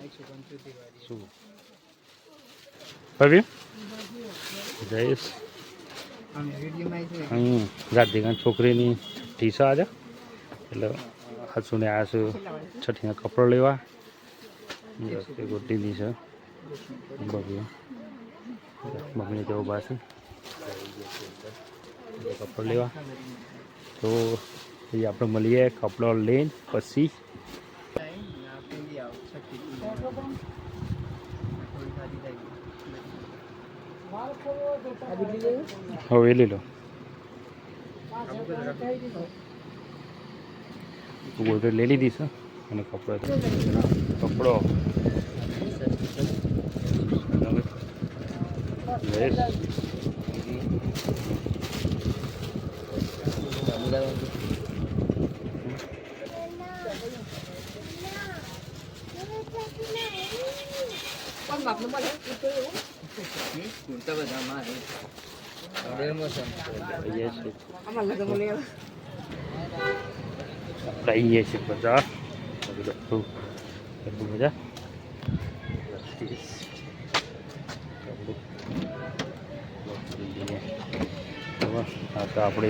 શું ભાઈ જયેશ અહીં ગાંધીગંજ છોકરીની ટીસા આજે એટલે હસુને આવ્યા છું છઠ્ઠીના કપડો લેવા ગોટીની છે બગીઓ મમ્મીને તેઓ પાસે કપડો લેવા તો એ આપણે મળીએ કપડો લઈને પછી હવે લઈ લો ગોદરેજ લઈ લીધી છે અને કપડો લઈએ છીએ બધા બધા તો આપણે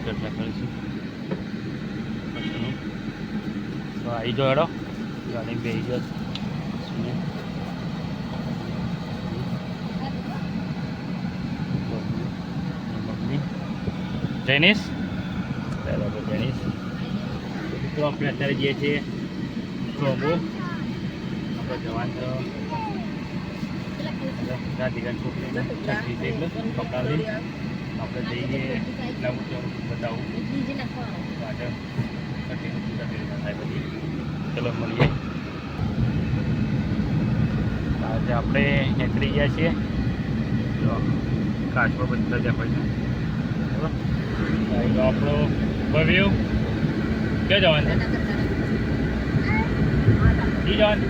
ચર્ચા કરીશું તો આવી જાઓ હેડો ગાડી બે જશે જૈનિશ બરાબર જૈનિશ તો આપણે અત્યારે જઈએ છીએ ચોબો આપણે જવાન ગાંધીગંજ છોકરીને છઠ્ઠી એટલે કપડાં લઈ આપણે જઈએ એટલા બધું બતાવું માટે છઠ્ઠીનું પૂજા કરી થાય બધી ચલો મળીએ આજે આપણે નીકળી ગયા છીએ કાચમાં બધા જ આપણે આપણો ભવ્ય ક્યાં જવાનું છે જવાનું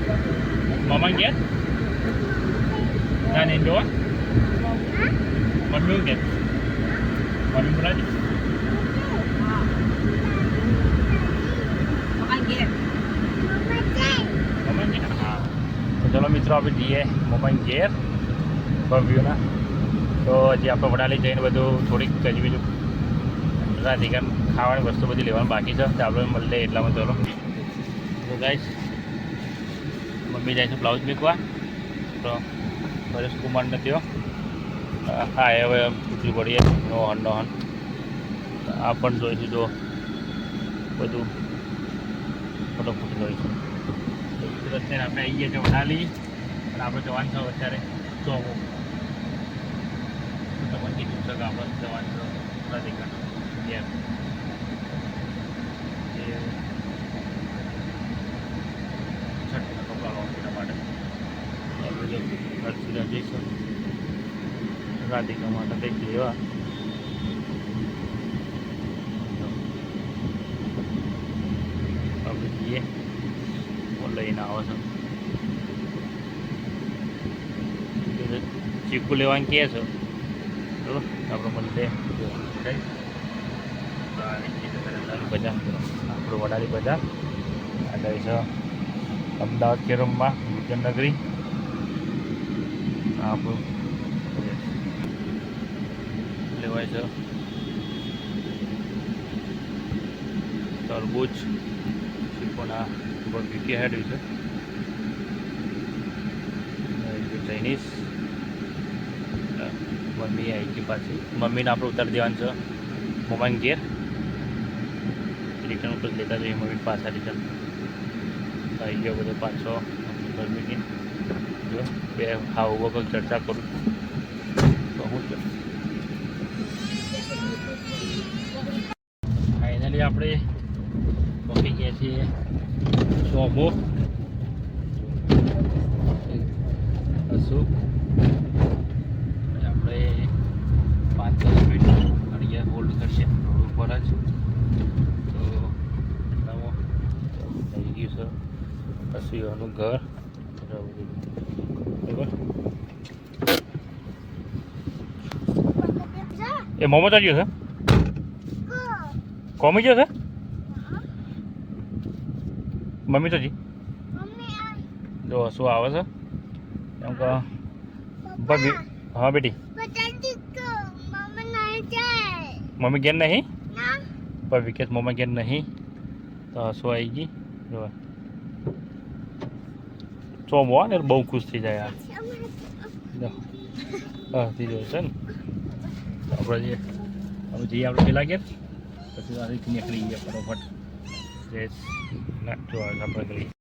મામા ગયા ના નહીં જોવા મમ્મી કે મમ્મી બોલાવી હા તો ચલો મિત્રો આપણે જઈએ મમ્મી ઘેર ભવ્યુના તો હજી આપણે વડાલી જઈને બધું થોડીક કજી બીજું રાધિકા ખાવાની વસ્તુ બધી લેવાનું બાકી છે તો આપણે મળીએ એટલામાં ચલો તો ગાઈસ મમ્મી જાય છે બ્લાઉઝ મૂકવા તો પરેશ કુમારને ત્યો હા હવે પૂછવી પડીએ નોહન આ પણ જોઈશું જો બધું ફોટોફોટી જોઈશું અત્યારે આપણે આવીએ છીએ વડાલી અને આપણે જવાનું છે અત્યારે ચોમો તમને કીધું છે કે આપણે જવાનું છે રાધિકા છઠ્ઠીના કપડા લોન્ચના માટે જઈશું રાધિકા માટે કંઈક લેવા આપણે જઈએ લઈને આવો છો ચીકુ લેવાનું કહે છો તો આપણે મળીએ બજાર આપણું વડાલી બજાર આગળ છે અમદાવાદ કેરમમાં વિજયનગરી આપણું લેવાય છે તરબૂચ ચીકોના વીટી હેડ્યું છે ચાઇનીઝ મમ્મી આવી ગઈ પાછી મમ્મીને આપણે ઉતારી દેવાનું છે મોબાઈલ ઘેર રિટર્ન ઉપર લેતા જઈએ મમ્મી પાછા રિટર્ન આવી ગયો બધો પાછો ગરમીની જો બે હાવ વગર ચર્ચા કરું તો હું ફાઇનલી આપણે પહોંચી ગયા છીએ શોભો અશોક આપણે 5-10 મિનિટ અહીંયા હોલ્ડ કરશે રોડ ઉપર જ તો એટલામાં થઈ ગયું છે અશુયાનું ઘર બરાબર એ મોહમ્મદ આવ્યો છે કોમી ગયો છે મમ્મી તો જી જો શું આવે છે એમ કે ભાભી હા બેટી મમ્મી ઘેર નહીં પણ વિકેશ મમ્મી ઘેર નહીં તો શું આવી ગઈ જો ચોમો ને બહુ ખુશ થઈ જાય હા થઈ જાય છે ને આપણે જઈએ આપણે પેલા ઘેર પછી નીકળી ગયા ફટોફટ જે ના જો આપણે કરીએ